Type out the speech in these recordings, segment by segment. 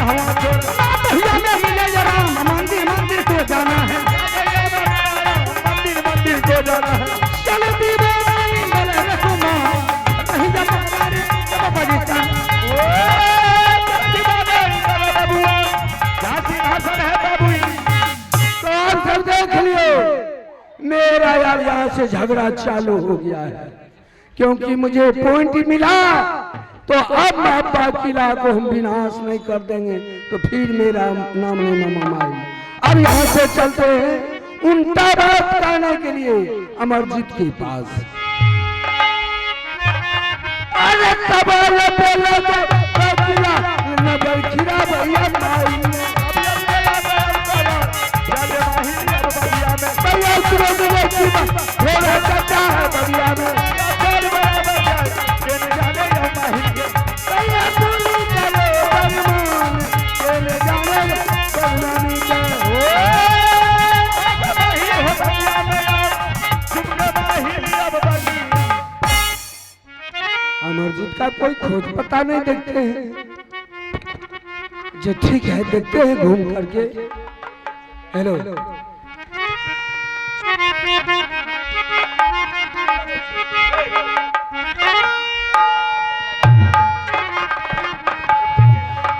हवा छोड़ भैया में मिले जरा मंदिर मंदिर को जाना है मंदिर मंदिर को जाना है चलो दीवाना गले रखूंगा नहीं जब बगीचा सब देख लियो मेरा यार यहाँ से झगड़ा चालू हो गया है क्योंकि मुझे पॉइंट मिला तो अब अब्बा किला को हम विनाश नहीं कर देंगे तो फिर मेरा नाम नहीं मामा अब यहाँ से चलते हैं उल्टा बात करने के लिए अमरजीत के पास अरे कबाल बोला तो किला नगर खिरा भैया भाई भैया थोड़ा चचा है बढ़िया में अमरजीत का कोई खोज पता नहीं देखते हैं जो ठीक है देखते हैं घूम करके हेलो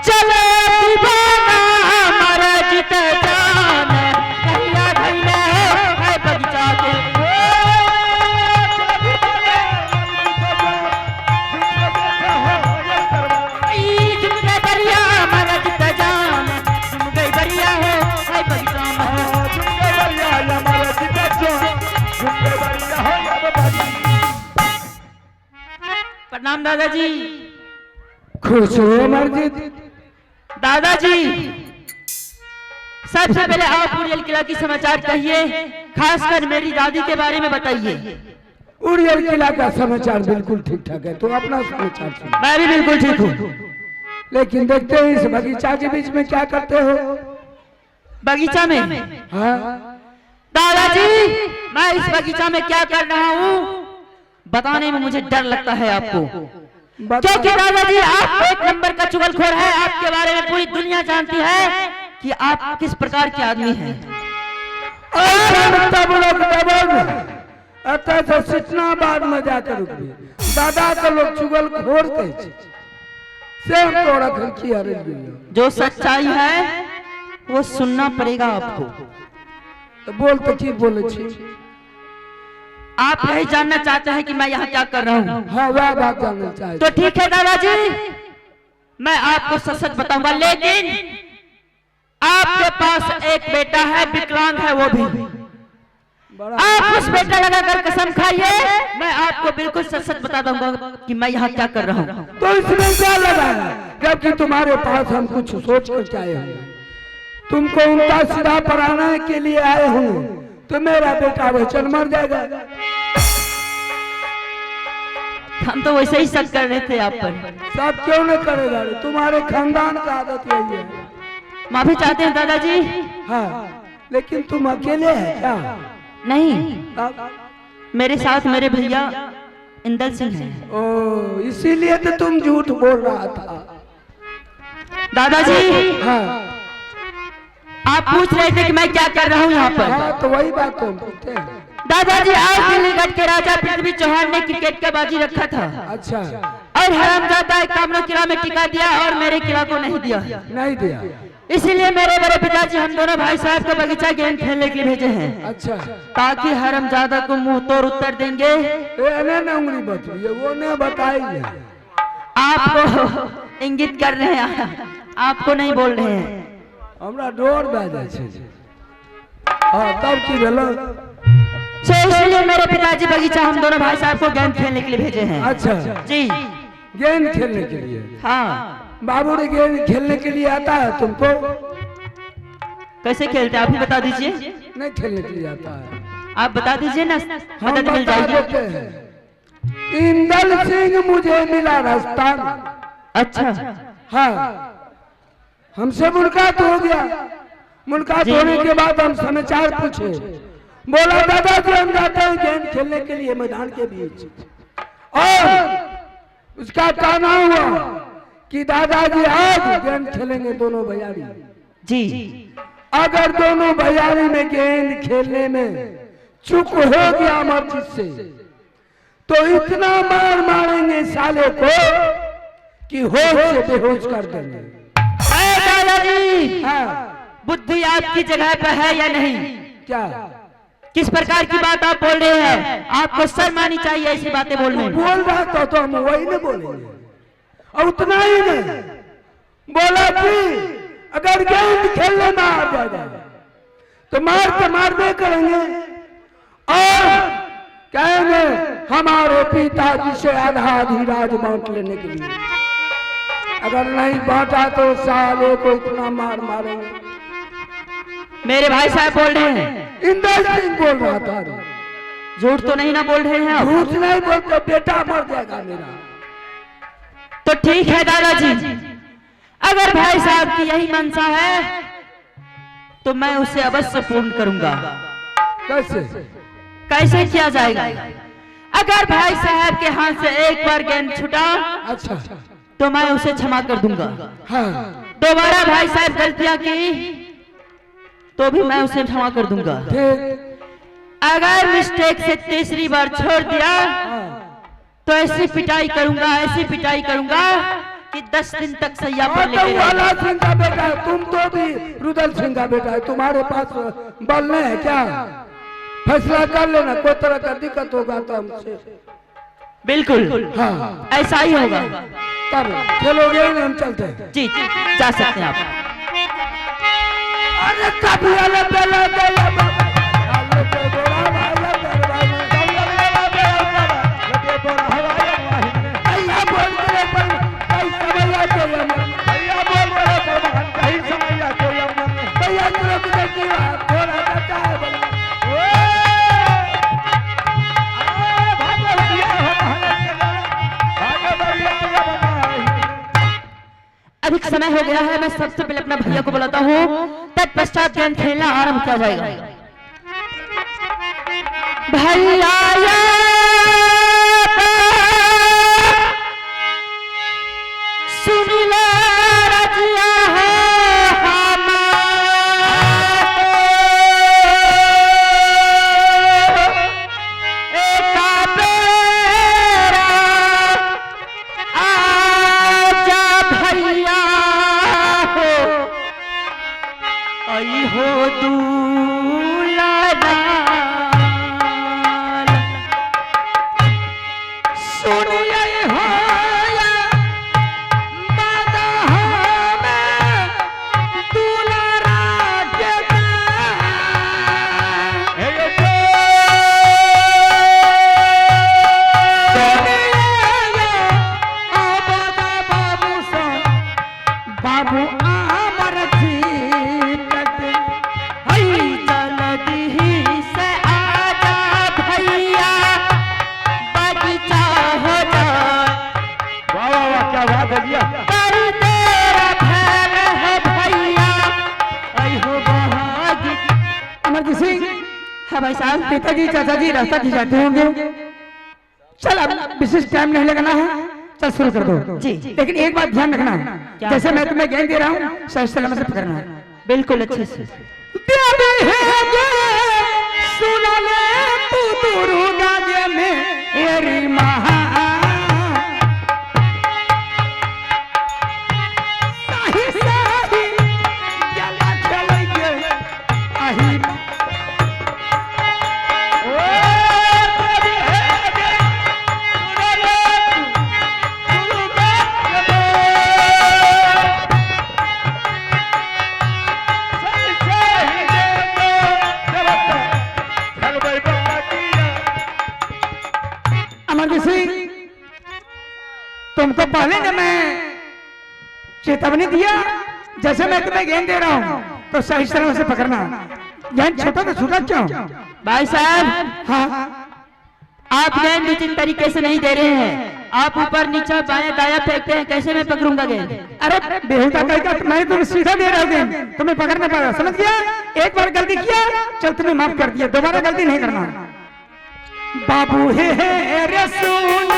चले दीवाना अमरजीत जान कहिया धैले है बगीचा के प्रणाम दादाजी। खुश हो अमरजीत? दादाजी सबसे पहले आप उड़ियल किला की समाचार कहिए, खासकर मेरी दादी के बारे में बताइए। उड़ियल किला का समाचार बिल्कुल ठीक ठाक है, तो अपना समाचार सुनो। मैं भी बिल्कुल ठीक हूँ, लेकिन देखते हैं इस बगीचा के बीच में क्या करते हो। बगीचा में? हाँ दादाजी मैं इस बगीचा में क्या कर रहा हूँ बताने में मुझे डर लगता है आपको, क्योंकि दादाजी आप एक नंबर का चुगलखोर है। आपके बारे में पूरी दुनिया जानती है कि आप किस प्रकार के आदमी हैं। बाद में जाकर दादा के लोग चुगलखोर कहते से तोड़ा खर्ची अरे जो सच्चाई है वो सुनना पड़ेगा आपको। तो बोल तो ठीक बोले छी। आप यही जानना चाहते हैं कि मैं यहाँ क्या कर रहा हूँ? हाँ वह बात जानना चाहिए। तो ठीक है दादाजी मैं आपको सच सच बताऊंगा, लेकिन आपके पास एक बेटा है, विकलांग है वो भी। आप उस बेटा लगाकर कसम खाइए, मैं आपको बिल्कुल सच सच बता दूंगा कि मैं यहाँ क्या कर रहा हूँ। तो इसमें क्या लगा है, जबकि तुम्हारे पास हम कुछ सोच कर आए हैं। तुमको उल्टा सीधा पढ़ाने के लिए आए हूँ, तो मेरा बेटा वचन मर जाएगा। हम तो वैसे ही शक कर रहे थे आप पर। सब क्यों न करेगा, तुम्हारे खानदान का आदत यही है। माफी चाहते हैं दादाजी। हाँ लेकिन तुम अकेले हैं क्या? नहीं, मेरे साथ मेरे भैया इंदल सिंह हैं। ओ इसीलिए तो तुम झूठ बोल रहा था। दादाजी हाँ आप पूछ रहे थे कि मैं क्या कर रहा हूँ यहाँ पर। हाँ तो वही बात तो हम पूछते हैं। दादाजी आज दिल्लीगढ़ के राजा पृथ्वी चौहान ने क्रिकेट का बाजी रखा था। अच्छा। और हरामजादा कामनो किला में टिका दिया और मेरे किला को नहीं दिया। नहीं दिया, इसीलिए मेरे बड़े पिताजी हम दोनों भाई साहब को बगीचा गेंद खेलने के लिए भेजे हैं। अच्छा। ताकि हरामजादा को मुंह तोड़ उत्तर देंगे। उंगली बची वो ने बताई, आपको इंगित कर रहे हैं, आपको नहीं बोल रहे हैं। हमरा डोर बह जाए छे। हाँ तब की भेलो? इसलिए मेरे पिताजी बगीचा हम दोनों भाई साहब को गेंद खेलने के लिए भेजे हैं। अच्छा जी गेंद खेलने के लिए? हाँ। बाबू ने गेंद खेलने के लिए आता है तुमको? कैसे खेलते हैं आप ही बता दीजिए। नहीं खेलने के लिए आता है, आप बता दीजिए ना, मदद मिल जाएगी। इंदल सिंह मुझे मिला रास्ता में। अच्छा। हाँ हमसे मुलाकात हो गया। मुलाकात होने के बाद हम समाचार पूछे, बोला दादाजी हम जाते हैं गेंद खेलने के लिए मैदान के बीच। और उसका कहना हुआ कि दादाजी आज गेंद खेलेंगे दोनों भैयारी। जी। अगर दोनों भैयारी में गेंद खेलने में चूक हो गया मर्जिद से तो इतना मार मारेंगे साले को कि होश से बेहोश कर देंगे। दादाजी, हाँ। बुद्धि आपकी जगह पर है या नहीं? क्या किस प्रकार की बात आप बोल रहे हैं? आपको शर्म आनी चाहिए ऐसी बातें बोलने में। बोल रहा था तो हम वही नहीं बोलेंगे और उतना ही नहीं बोला कि अगर गेंद खेलने में आ जाएगा तो मार दे करेंगे और कहेंगे हमारे पिताजी से आधा आधी राज बांट लेने के लिए। अगर नहीं बांटा तो साले को इतना मार मारेंगे। मेरे भाई साहब बोल रहे हैं। इंदर सिंह बोल रहा था। झूठ तो नहीं ना बोल रहे हैं आप? झूठ नहीं बोलते, बेटा मर जाएगा मेरा। तो ठीक है दादाजी, अगर भाई साहब की यही मंशा है तो मैं उसे अवश्य पूर्ण करूंगा। कैसे कैसे किया जाएगा? अगर भाई साहब के हाथ से एक बार गेंद छूटा अच्छा तो मैं उसे क्षमा कर दूंगा। हाँ। दोबारा भाई साहब गलतियां की तो भी मैं उसे क्षमा कर दूंगा। अगर मिस्टेक से तीसरी बार छोड़ दिया तो ऐसी पिटाई करूंगा कि 10 दिन तक सैया पर लेके वाला सिंह का बेटा है, तुम तो भी रुदल सिंह का बेटा है। तुम्हारे पास बल नहीं है क्या? फैसला कर लेना, कोई तरह का दिक्कत होगा तो हमसे। बिल्कुल हाँ ऐसा ही होगा। तब खेलोगे ना, हम चलते हैं। जी जा सकते हैं आप। अरे कभी अलग अधिक समय हो गया है, मैं सबसे पहले अपना भैया को बुलाता हूँ, तत्पश्चात गेंद खेलना आरंभ किया जाएगा। भैया सुन ले रजिया भाई साहब, पिताजी चाचा जी रास्ता खिंचाते होंगे। चल अब विशेष टाइम नहीं लगाना है, चल शुरू कर दो। जी लेकिन एक बात ध्यान रखना है, जैसे मैं तुम्हें गेंद दे रहा हूँ सही सलामत से पकड़ना है। बिल्कुल अच्छे से। सुन ले तू दुर्गा जे मेरी माँ तुमको पहले ने मैं चेतावनी दिया, जैसे मैं तुम्हें गेंद दे रहा हूँ तो सही तरह से पकड़ना। गेंद छोटा तो छोटा क्यों? भाई साहब हाँ, आप गेंद उचित तरीके से नहीं दे रहे हैं, आप ऊपर नीचे बाएं दायां फेंकते हैं, कैसे मैं पकड़ूंगा गेंद? अरे बेहुदा कहेगा, मैं तुम्हें सीधा दे रहा हूँ गेंद, तुम्हें पकड़ना पड़ेगा, समझ गया? एक बार गलती किया, चल तुम्हें माफ कर दिया, दोबारा गलती नहीं करना। बाबू है रे सुन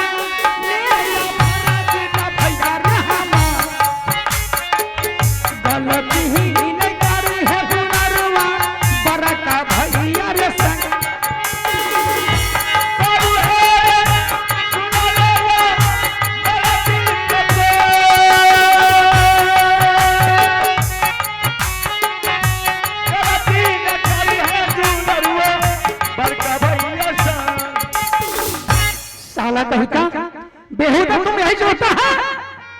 यही जो होता है।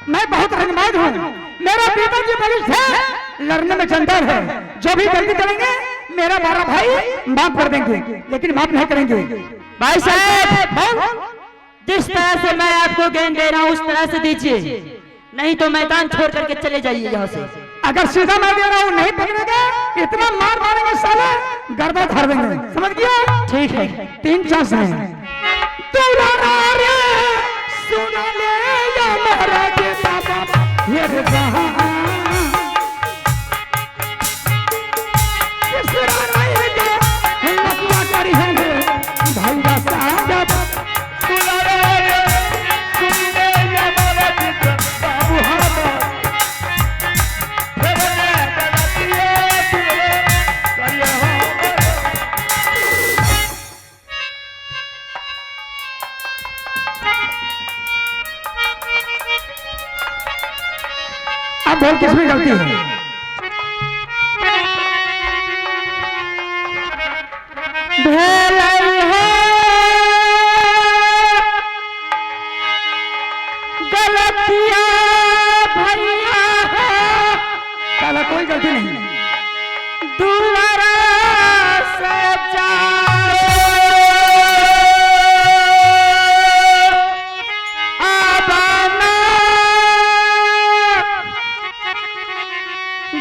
मैं बहुत रंगबाज हूँ, मेरा पिताजी बलिष्ठ है, लड़ने में चंचल है। जो भी गलती करेंगे मेरा बड़ा भाई माफ कर देंगे, लेकिन माफ नहीं करेंगे। भाई साहब, जिस तरह से मैं आपको गेंद दे रहा हूँ उस तरह से दीजिए, नहीं तो मैदान छोड़ करके चले जाइए यहाँ से। अगर सीधा मैं दे रहा हूँ नहीं पकड़ेगा, इतना मार मारेंगे साले गर्दा धर देंगे, समझ गया? ठीक है, 3 चांस हैं। दुलारा रे सुन ले या मेरा बेटा बाप ये रे जहां किसरा नहीं दे लकुआ करी है भाई का साहब। दुलारा रे सुन ले या मेरा बेटा बाबू हमारा अब बोल किसमें गलती है? भलाई है गलतियां भैया है, साला कोई गलती नहीं। दुलारा सजा आबाना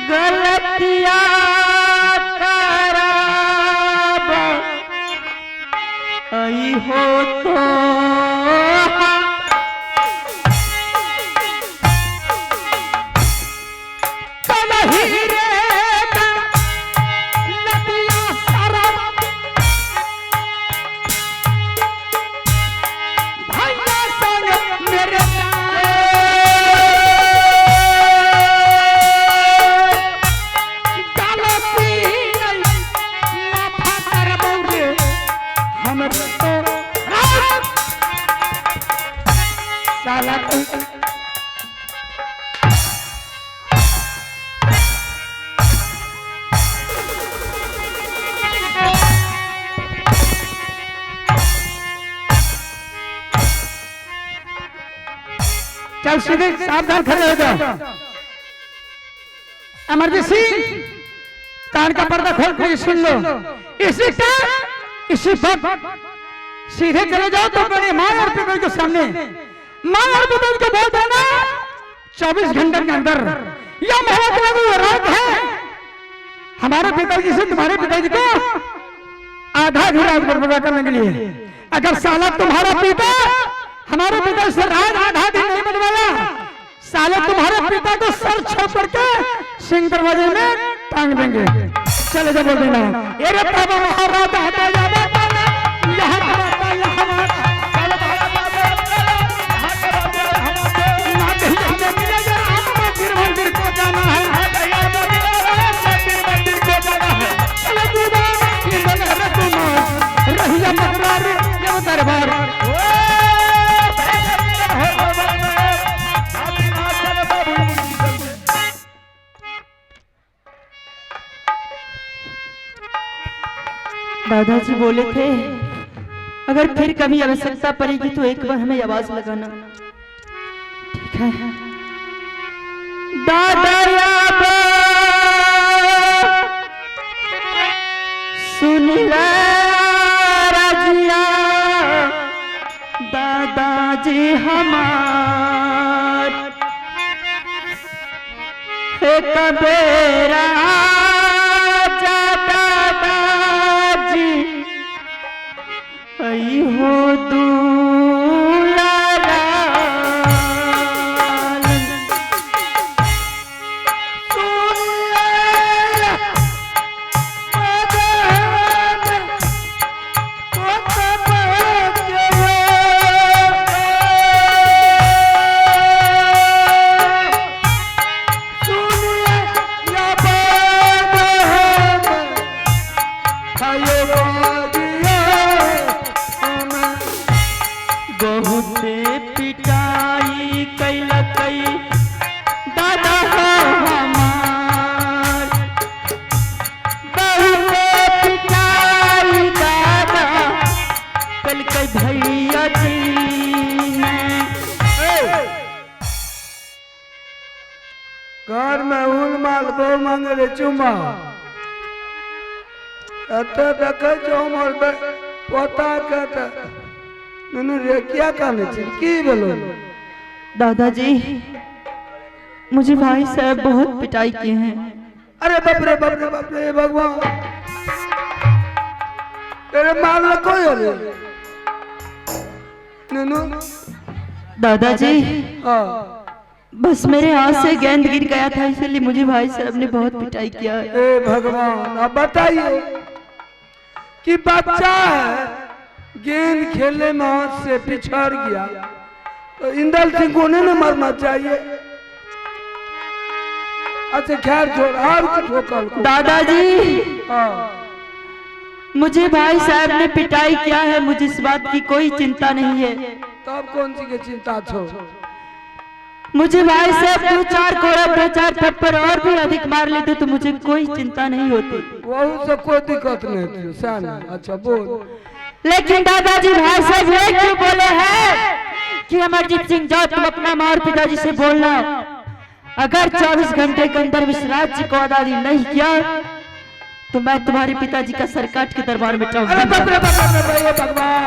गलतियां कराब आई हो तो चल सीधे सावधान खड़े हो जाओ। इमरजेंसी कान का पर्दा खोल के सुन लो। इसी वक्त सीधे चले जाओ तो अपने माँ और पिता के सामने माँ और पिता को बोल देना 24 घंटे के अंदर या मेरा रात है हमारे पिताजी से तुम्हारे पिताजी को आधा घंटा बर्बाद करने के लिए। अगर साला तुम्हारा पिता हमारे पिता से रात आधा दिन नहीं बनवाया, साले तुम्हारे पिता को सर छोड़ करके सिंह दरवाजे में टांग देंगे। चले जा बोल देना ये रे बाबा महाराज हटा जा यहाँ मंदिर को जाना है, रहिया मकरार ये दरबार दादाजी बोले थे अगर फिर कभी आवश्यकता पड़ेगी तो एक बार हमें आवाज लगाना। ठीक है दादा सुन ले राजिया, दादाजी हमार एक बेरा आई हो दुलारा सुन में हुल माल बो मांगे चुमा अते देखे जो मोर पोता कहता ननु रे क्या करने की बोलो दादाजी मुझे भाई साहब बहुत पिटाई किए हैं। अरे बाप रे बाप रे बाप रे भगवान तेरे मार लको अरे ननु दादाजी हाँ बस मेरे हाथ से गेंद गिर गया था इसलिए मुझे भाई साहब ने बहुत पिटाई किया है। ए भगवान अब बताइए कि बच्चा है गेंद खेलने में हाथ से पिछड़ गया तो इंदल सिंह को नहीं मरना चाहिए। अच्छा खैर छोड़ और कुछ हो कल को। दादाजी हाँ मुझे भाई साहब ने पिटाई किया है, मुझे इस बात की कोई चिंता नहीं है। तब कौन सी की चिंता छो? मुझे भाई साहब 2-4 कोड़ा 2-4 थप्पड़ और भी अधिक मार लेते तो मुझे कोई चिंता नहीं होती। वही से कोई दिक्कत नहीं थी सन। अच्छा बोल। लेकिन दादाजी भाई साहब ये क्यों बोले हैं कि अमरजीत सिंह जाओ तुम अपना माँ और पिताजी से बोलना अगर 24 घंटे के अंदर इस राज्य को आजादी नहीं किया तो मैं तुम्हारे पिताजी का सर काट के दरबार में अरे बाप रे भगवान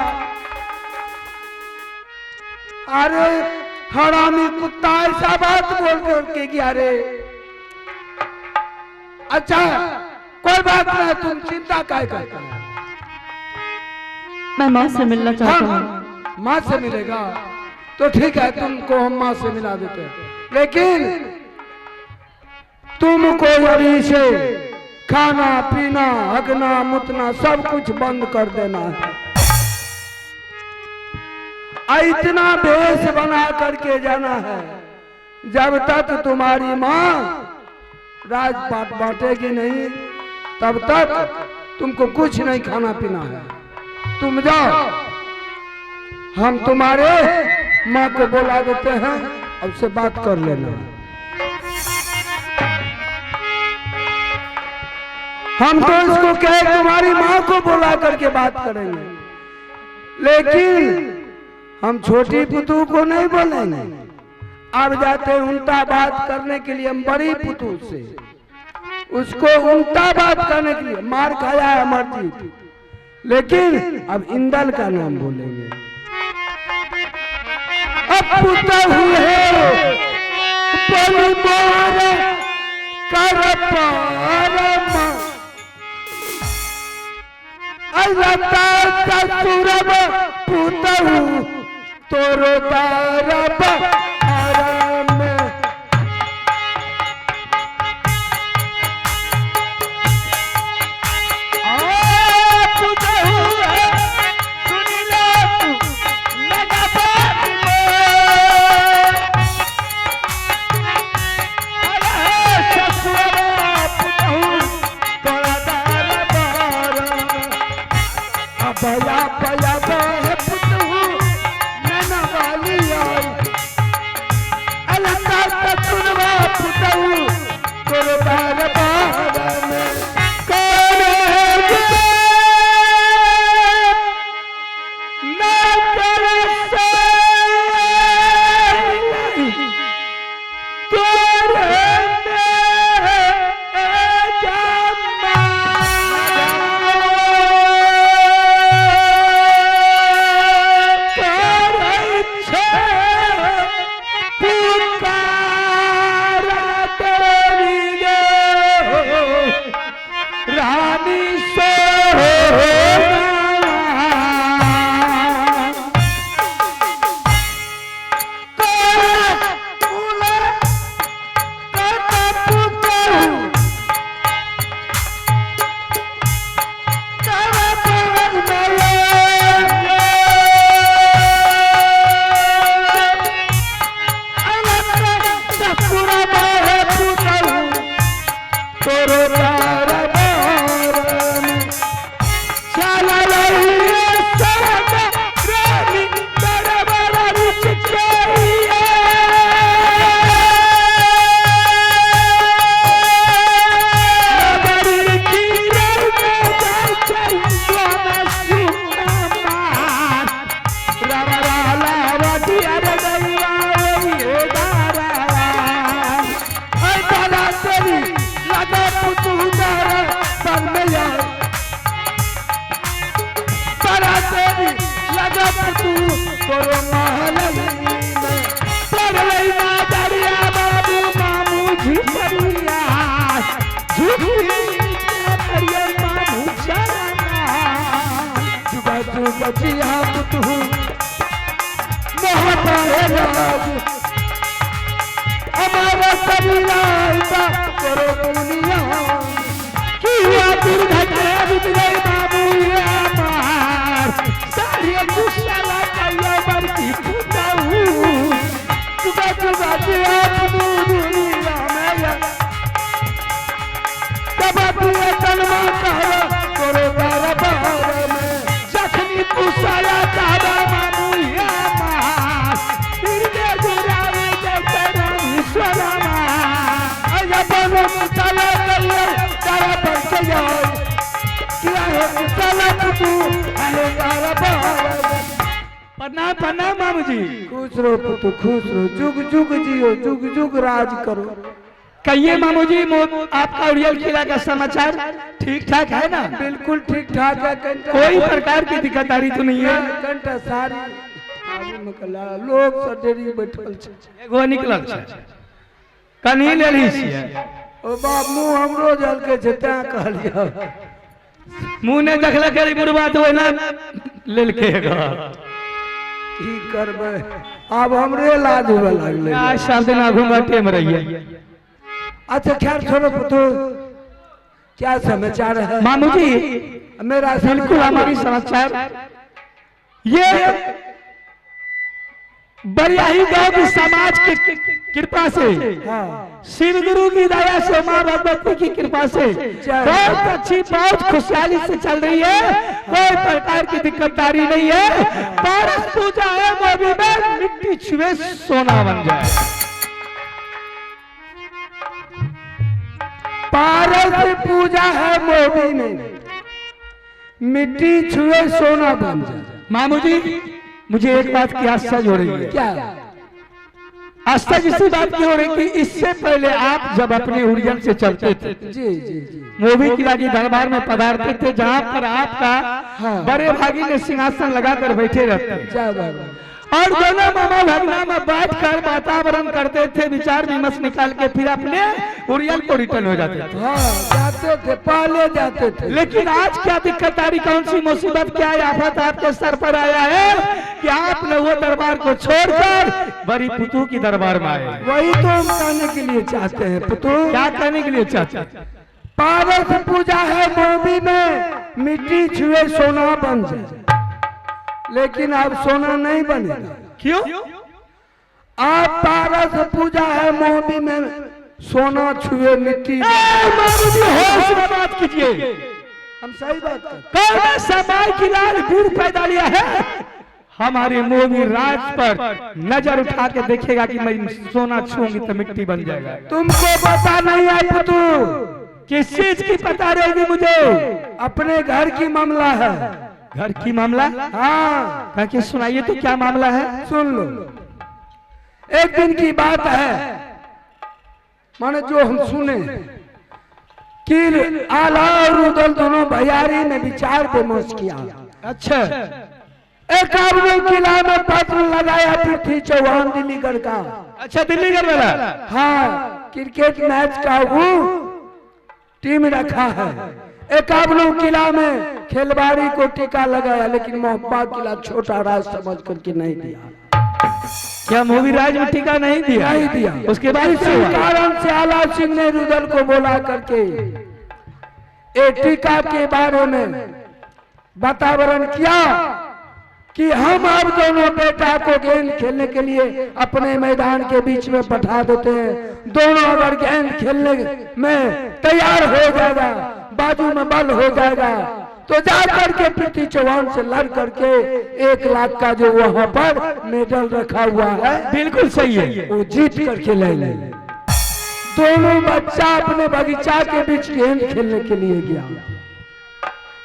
अरे हरामी कुत्ता ऐसा बात बोल के गया रे। अच्छा कोई बात नहीं तुम चिंता काय करते हो? मैं माँ से मिलना चाहता हूँ। माँ से मिलेगा तो ठीक है तुमको हम माँ से मिला देते हैं लेकिन तुमको अभी से खाना पीना हगना मुतना सब कुछ बंद कर देना है। इतना भेष बना करके जाना है जब तक तुम्हारी माँ राजपाट बांटेगी नहीं तब तक तुमको कुछ नहीं खाना पीना है। तुम जाओ हम तुम्हारे माँ को बुला देते हैं अब से बात कर लेना। हम तो इसको कहे तुम्हारी माँ को बुला करके बात करेंगे लेकिन हम छोटी पुतू को नहीं बोलेंगे। अब जाते हैं उल्टा बात करने के लिए हम बड़ी पुतू से उसको उल्टा बात करने के लिए मार खाया है अमरजीत लेकिन अब इंदल का नाम बोलेंगे। अब पुतू है बलि मोर कर पारमा अल्लाह ससुरब पुतहु तोरो तारब आराम पुतहु सुन लो लगा बात ससुरब पुतहु तोरो तारब बया बया बह पुतहु नैना वाली आई अलता ससुरवा पुतहु तोरो बार बार में कौन है ना कर से तोरे तोरो महल पर लैना दरिया बाबू मामू झिपरिया झुकी दरिया मामू चरना जुगा जुगा जिया तू मोहब्बत है राज हमारा सबीरा करो दुनिया किया दुर्घटना बिगड़े बाबू ये मार सारी दुश्मना कहियो बरती फुटाऊ जुगा जुगा जिया तू दुनिया में जब तू तनमा कहो करो दरबार में जखनी तू साया चाहता बाबू ये मार दिल जुरावे जैसे ईश्वरमा अया बनो चला करियो तारा पर के जाओ किया है चला तू अरे दरबार प्रणाम प्रणाम मामू जी। खुश रहो पुत्र खुश रहो जुग जुग जियो जुग जुग राज करो। कहिए मामू जी आपका उड़ियल किला का समाचार ठीक ठाक है ना? बिल्कुल ठीक ठाक है। कोई प्रकार की दिक्कत आ रही तो नहीं है? घंटा सारी आगे निकला लोग सडेरी बैठल छे एगो निकलल छे कनी ले ली छिए ओ बाप मुंह हमरो जल के छे ता कहलियो मुंह ने देखले के बुढ़वा तो ना लेल के की करबे अब हमरे लाज होवे लागले। आज शाम दिन घूंघटे में रहिए। अच्छा खैर छोड़ो पुत्र क्या समाचार है मामू जी? मेरा बिल्कुल हमारी समाचार ये बरियाही गांव की समाज की कृपा से शिव गुरु की दया से मां भगवती की कृपा से बहुत अच्छी बहुत खुशहाली से चल रही है। कोई प्रकार की दिक्कतदारी नहीं है। पारस पूजा है मोदी में मिट्टी छुए सोना बन जाए। पारस पूजा है मोदी में मिट्टी छुए सोना बन जाए। मामू जी मुझे एक बात की आश्चर्य हो रही है। क्या आश्चर्य इसी बात की हो रही कि इससे पहले आप जब अपने उड़ियन से चलते थे जी जी जी मोदी किला की दरबार में पधारते थे जहाँ पर आपका बड़े भागी ने सिंहासन लगाकर बैठे रहते जय बाबा और दोनों मामा भगना में बैठकर वातावरण करते थे विचार विमर्श निकाल के फिर अपने उड़ियल को रिटर्न हो जाते थे। हाँ जाते थे पहले जाते थे। लेकिन आज क्या दिक्कत आ रही कौन सी मुसीबत क्या आफत आपके सर पर आया है कि आपने वो दरबार को छोड़कर बड़ी पुतू की दरबार में आए? वही तो हम कहने के लिए चाहते हैं पुतू। क्या कहने के लिए चाहते? पारस पूजा है मोदी में मिट्टी छुए सोना बन जाए लेकिन अब सोना नहीं बनेगा। क्यों? आप पारस पूजा है मोदी में सोना छुए मिट्टी होश में बात कीजिए। हम सही बात करते कौन समय की लाल दूर पैदा लिया है? हमारे मोदी राज पर नजर उठा के देखेगा कि मैं सोना छूंगी तो मिट्टी बन जाएगा। तुमको पता नहीं है पुतू? किस चीज की पता रहेगी मुझे? अपने घर की मामला है। घर की मामला? हाँ कह के सुनाइए तो क्या मामला है? सुन लो। एक दिन की बात है माने जो हम सुने कि आला और उदल दोनों भैयारी ने विचार विमर्श किया। अच्छा एक आदमी किला में पत्र लगाया पृथ्वी चौहान दिल्लीगढ़ का। अच्छा दिल्लीगढ़ वाला? हाँ क्रिकेट मैच का वो टीम रखा है। एक आबलू किला में खेलबाड़ी को टीका लगाया लेकिन मोहब्बा किला छोटा राज समझ करके नहीं दिया। क्या मोदी राज में टीका नहीं दिया? नहीं दिया। उसके बाद इसी कारण से आला सिंह ने रुदल को बोला करके एक टीका के बारे में वातावरण किया कि हम अब दोनों बेटा को गेंद खेलने के लिए अपने मैदान के बीच में बैठा देते हैं। दोनों अगर गेंद खेलने में तैयार हो जाएगा बाजू में बल हो जाएगा तो जाकर के पृथ्वी चौहान से लड़ करके 1 लाख का जो वहां पर मेडल रखा हुआ है बिल्कुल सही है वो जीत करके ले ले। दोनों बच्चा अपने बगीचा के बीच गेंद खेलने के लिए गया।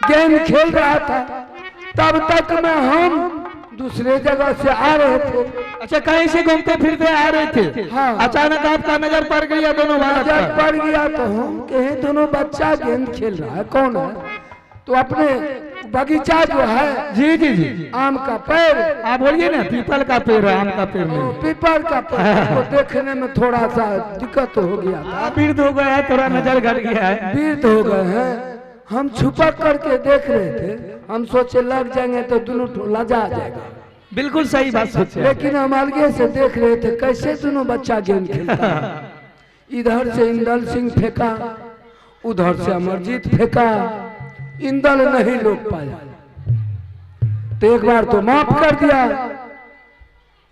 गेंद खेल रहा था तब तक में हम दूसरे जगह से आ रहे थे। अच्छा कहीं से घूमते फिरते आ रहे थे? हाँ। अचानक आपका नजर पड़ गया दोनों नजर पड़ गया तो हम कहे दोनों बच्चा गेंद खेल रहा है कौन है तो अपने बगीचा जो है, जी जी जी, आम का पेड़, आप बोलिए ना, पीपल का पेड़ है, आम का पेड़ वो नहीं। पीपल का पेड़ को देखने में थोड़ा सा दिक्कत हो गया था, वृद्ध हो गया है, थोड़ा नजर घट गया है। वृद्ध हो गए हैं। हम छुपक करके देख रहे थे, हम सोचे लग जाएंगे तो दोनों लजा जाएगा, बिल्कुल सही बात सोचे। लेकिन हम अलगे से देख रहे थे कैसे दोनों बच्चा गेंद खेलता है। इधर से इंदल सिंह फेंका, उधर से अमरजीत फेंका, इंदल नहीं रोक पाया, तो एक बार तो माफ कर दिया।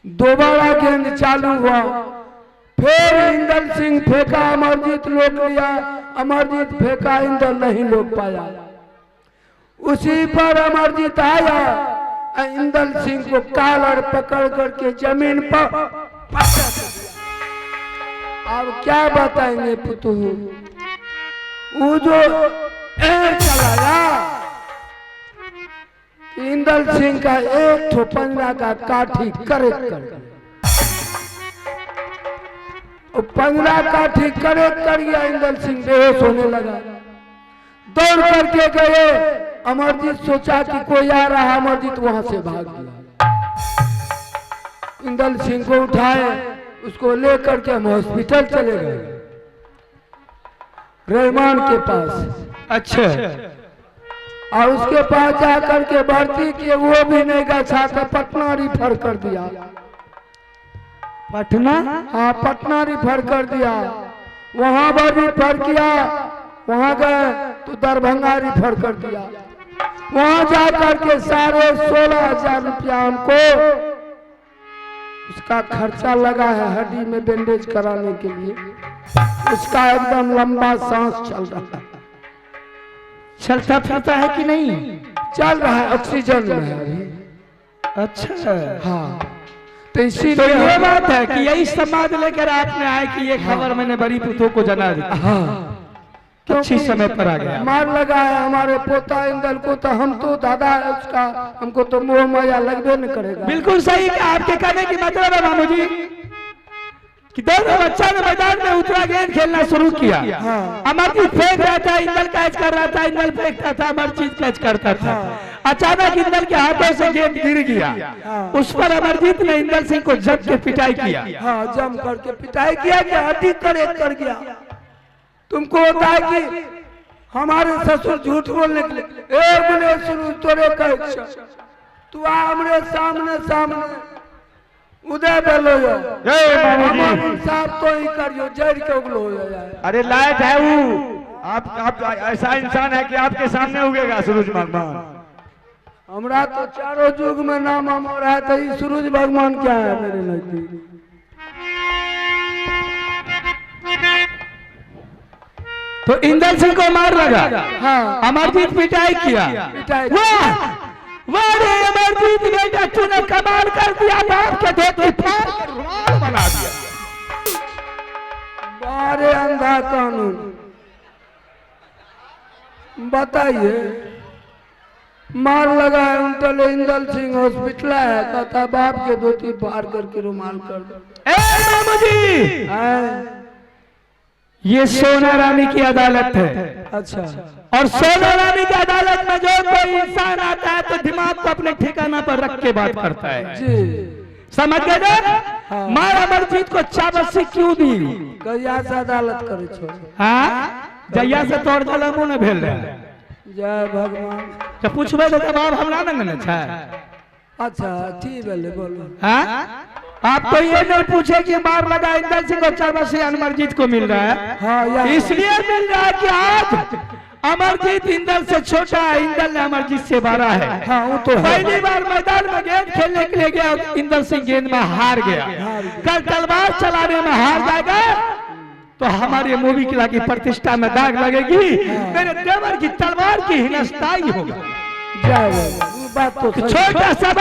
दोबारा गेंद चालू हुआ, फिर इंदल सिंह फेंका, अमरजीत रोक लिया, अमरजीत फेंका, इंदल नहीं रोक पाया। उसी पर अमरजीत आया, इंदल सिंह को कॉलर पकड़ करके जमीन पर पटक दिया। अब क्या बताएंगे पुतू, वो जो एर चलाया, इंदल सिंह का एक ठो पंजा का काठी करेक्ट कर दिया, पंजा काठी करेक्ट कर गया। इंदल सिंह बेहोश होने लगा, दौड़ करके गए। अमरजीत सोचा कि कोई आ रहा है, अमरजीत वहां से भाग गया। इंदल सिंह को उठाए, उसको लेकर के हम हॉस्पिटल चले गए, रहमान के पास। अच्छा, और उसके पास जाकर के भर्ती किए, वो भी नहीं गया था, पटना रिफर कर दिया। पटना? हाँ, पटना रिफर कर दिया। वहां पर रिफर किया, वहां गए तो दरभंगा रिफर कर दिया। वहां जाकर के 16,500 रुपया हमको उसका खर्चा लगा है, हड्डी में बैंडेज कराने के लिए। उसका एकदम लंबा सांस चल रहा है। चलता फिरता है कि नहीं? चल रहा है, ऑक्सीजन में है अभी। अच्छा, हाँ, तो तो इसीलिए ये बात है कि यही समाज लेकर आपने आए कि ये खबर मैंने बड़ी पुतों को जना दी। हाँ, अच्छी समय पर आ गया। मार लगा है हमारे पोता इंदल को, तो हम तो दादा है उसका, हमको तो मोह माया लगबे न करेगा। बिल्कुल सही कि आपके कहने की मतलब है मामू जी कि दोनों बच्चा ने मैदान में उतरा, गेंद खेलना शुरू किया। हाँ। अमरजीत फेंक रहा था, इंदल कैच कर रहा था, इंदल फेंकता था, अमरजीत कैच करता था। अचानक इंदल के हाथों से गेंद गिर गया। उस पर अमरजीत ने इंदल सिंह को जम के पिटाई किया। हाँ, जम करके पिटाई किया कि हड्डी करेक्ट कर गया। तुमको होता है कि हमारे ससुर झूठ बोलने के लिए, ए बोले शुरू तोरे कह, तू हमरे सामने उदय बोलो, साहब तो ही करियो, जड़ के उगलो हो जाए। अरे लायक है वो, आप ऐसा इंसान है कि आपके सामने उगेगा सूरज भगवान। हमरा तो चारों युग में नाम अमर है, तो ये सूरज भगवान क्या है मेरे नजदीक। तो इंदल सिंह को मार लगा। हाँ, अमरजीत पिटाई किया। पिटाई वाह वाह रे अमरजीत बेटा, तूने कमाल कर दिया, बाप के धोती फाड़ कर रुमाल बना दिया। बारे अंधा कानून, बताइए। मार लगा है उल्टल, इंदल सिंह हॉस्पिटल है, कहता बाप के धोती फाड़ करके रुमाल कर दो। ए मामू जी, हैं? ये सोना रानी की अदालत है। अच्छा, और सोना रानी की अदालत में जो कोई इंसान आता है तो दिमाग को अपने ठिकाना पर रख के बात करता है। जी, समझ गए ना? हाँ। मार अमरजीत को चाबसी क्यों दी? कहिया से अदालत करे छो। हाँ, जैया से तोड़ दल मुंह ने भेल रहे। जय भगवान। तो पूछबे तो जवाब हमरा न छै। अच्छा, ठीक है, बोलो। हाँ, आप तो ये नहीं पूछे कि मार लगा इंदल सिंह को चाबसी अमरजीत को मिल रहा है। हाँ, इसलिए मिल रहा है कि आज अमरजीत इंदल से छोटा है, इंदल ने अमरजीत से बड़ा है। हाँ, वो तो है। पहली बार मैदान में गेंद खेलने के लिए गया, इंदल सिंह गेंद में हार गया। कल तलवार चलाने में हार जाएगा तो हमारे मूवी की लागी प्रतिष्ठा में दाग लगेगी। मेरे देवर की तलवार की हिनस्ताई होगा। जय भगवान, बात तो सही। छोटा सा